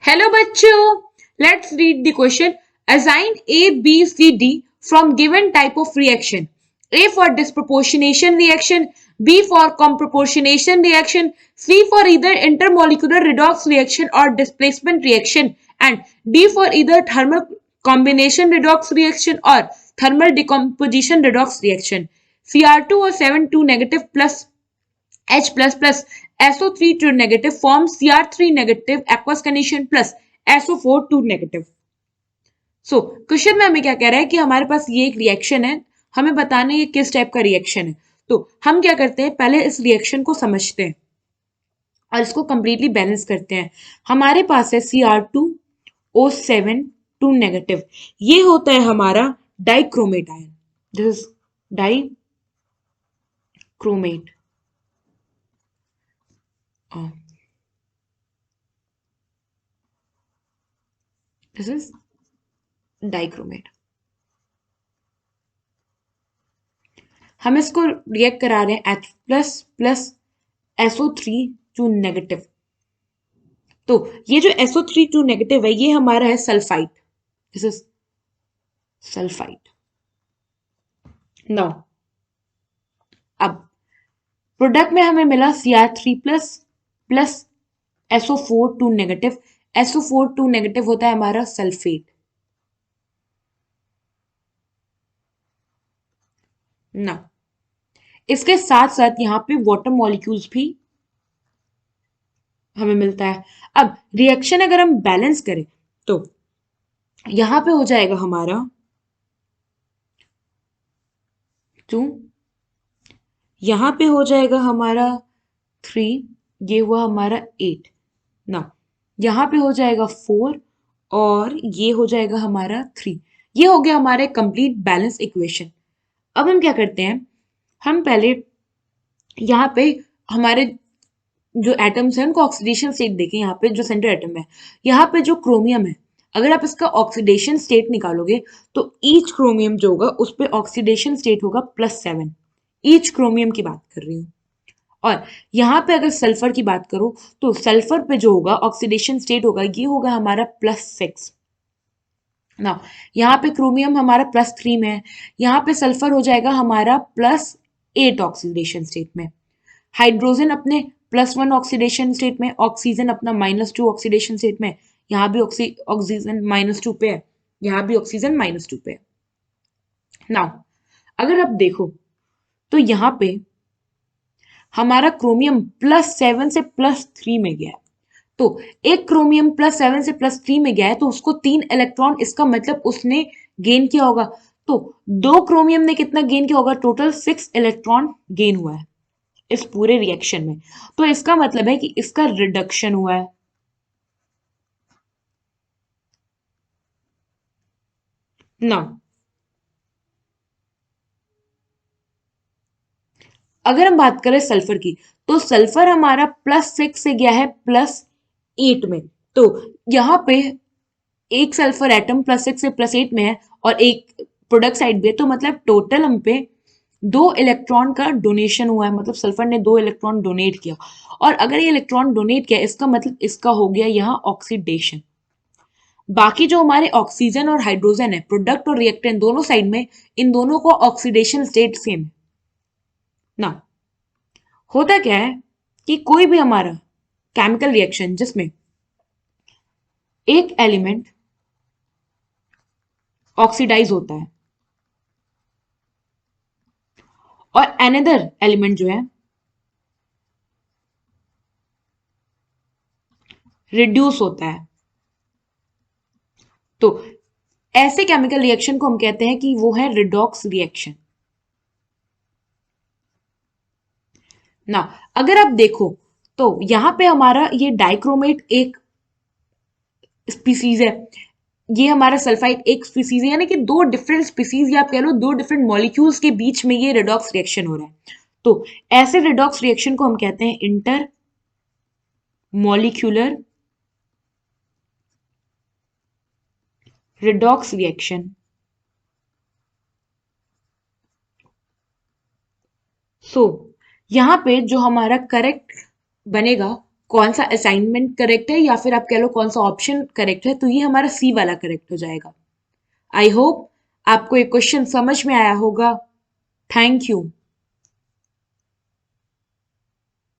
Hello bachcho, let's read the question. Assign A, B, C, D from given type of reaction. A for disproportionation reaction, B for comproportionation reaction, C for either intermolecular redox reaction or displacement reaction, and D for either thermal combination redox reaction or thermal decomposition redox reaction. Cr2 or 7,2 negative plus H plus plus SO3 2 negative forms Cr3 negative aqueous condition plus SO4 2 negative. So question में हमें क्या कह रहा है कि हमारे पास ये एक रिएक्शन है, हमें बताना है ये किस टाइप का रिएक्शन है। तो हम क्या करते हैं, पहले इस रिएक्शन को समझते हैं और इसको कंप्लीटली बैलेंस करते हैं। हमारे पास है Cr2O7 2 नेगेटिव, ये होता है हमारा dichromate ion, this is dichromate. This is dichromate. हम इसको रिएक्ट करा रहे हैं H plus plus SO3 to negative. तो ये जो SO3 टू नेगेटिव है ये हमारा है sulphide, this is sulphide. Now अब प्रोडक्ट में हमें मिला Cr3 plus plus SO4 to negative. SO4 to negative होता है हमारा सल्फेट। ना इसके साथ साथ यहाँ पे वाटर मॉलिक्यूल्स भी हमें मिलता है। अब रिएक्शन अगर हम बैलेंस करें तो यहां पे हो जाएगा हमारा 2, यहां पे हो जाएगा हमारा 3, ये हुआ हमारा 8 ना, यहां पे हो जाएगा 4 और ये हो जाएगा हमारा 3। ये हो गया हमारे कंप्लीट बैलेंस इक्वेशन। अब हम क्या करते हैं, हम पहले यहाँ पे हमारे जो एटम्स हैं उनको ऑक्सीडेशन स्टेट देखें। यहाँ पे जो सेंटर एटम है, यहाँ पे जो क्रोमियम है, अगर आप इसका ऑक्सीडेशन स्टेट निकालोगे तो ईच क्रोमियम जो होगा उस पर ऑक्सीडेशन स्टेट होगा +7। ईच क्रोमियम की बात कर रही हूँ। और यहाँ पे अगर सल्फर की बात करो तो सल्फर पे जो होगा ऑक्सीडेशन स्टेट होगा, ये होगा हमारा +6 ना। यहाँ पे क्रोमियम हमारा +3 में है, यहाँ पे सल्फर हो जाएगा हमारा +8 ऑक्सीडेशन स्टेट में। हाइड्रोजन अपने +1 ऑक्सीडेशन स्टेट में, ऑक्सीजन अपना -2 ऑक्सीडेशन स्टेट में। यहाँ भी ऑक्सीजन -2 पे है, यहाँ भी ऑक्सीजन -2 पे है। नाउ अगर आप देखो तो यहाँ पे हमारा क्रोमियम +7 से +3 में गया है। तो एक क्रोमियम +7 से +3 में गया है तो उसको 3 इलेक्ट्रॉन, इसका मतलब उसने गेन किया होगा। तो 2 क्रोमियम ने कितना गेन किया होगा, टोटल 6 इलेक्ट्रॉन गेन हुआ है इस पूरे रिएक्शन में। तो इसका मतलब है कि इसका रिडक्शन हुआ है ना। अगर हम बात करें सल्फर की तो सल्फर हमारा +6 से गया है +8 में। तो यहाँ पे एक सल्फर एटम +6 से +8 में है और एक प्रोडक्ट साइड भी है, तो मतलब टोटल हम पे 2 इलेक्ट्रॉन का डोनेशन हुआ है, मतलब सल्फर ने 2 इलेक्ट्रॉन डोनेट किया। और अगर ये इलेक्ट्रॉन डोनेट किया इसका मतलब इसका हो गया यहाँ ऑक्सीडेशन। बाकी जो हमारे ऑक्सीजन और हाइड्रोजन है, प्रोडक्ट और रिएक्टेंट दोनों साइड में, इन दोनों को ऑक्सीडेशन स्टेट सेम ना। होता क्या है कि कोई भी हमारा केमिकल रिएक्शन जिसमें एक एलिमेंट ऑक्सीडाइज होता है और अनदर एलिमेंट जो है रिड्यूस होता है, तो ऐसे केमिकल रिएक्शन को हम कहते हैं कि वो है रिडॉक्स रिएक्शन ना। अगर आप देखो तो यहां पे हमारा ये डाइक्रोमेट एक स्पीसीज है, ये हमारा सल्फाइड एक स्पीसीज है, यानी कि 2 डिफरेंट स्पीसीज या आप कह लो 2 डिफरेंट मॉलिक्यूल्स के बीच में ये रिडॉक्स रिएक्शन हो रहा है। तो ऐसे रिडॉक्स रिएक्शन को हम कहते हैं इंटर मॉलिक्यूलर रिडॉक्स रिएक्शन। सो यहां पे जो हमारा करेक्ट बनेगा कौन सा असाइनमेंट करेक्ट है या फिर आप कह लो कौन सा ऑप्शन करेक्ट है, तो ये हमारा सी वाला करेक्ट हो जाएगा। आई होप आपको ये क्वेश्चन समझ में आया होगा। Thank you.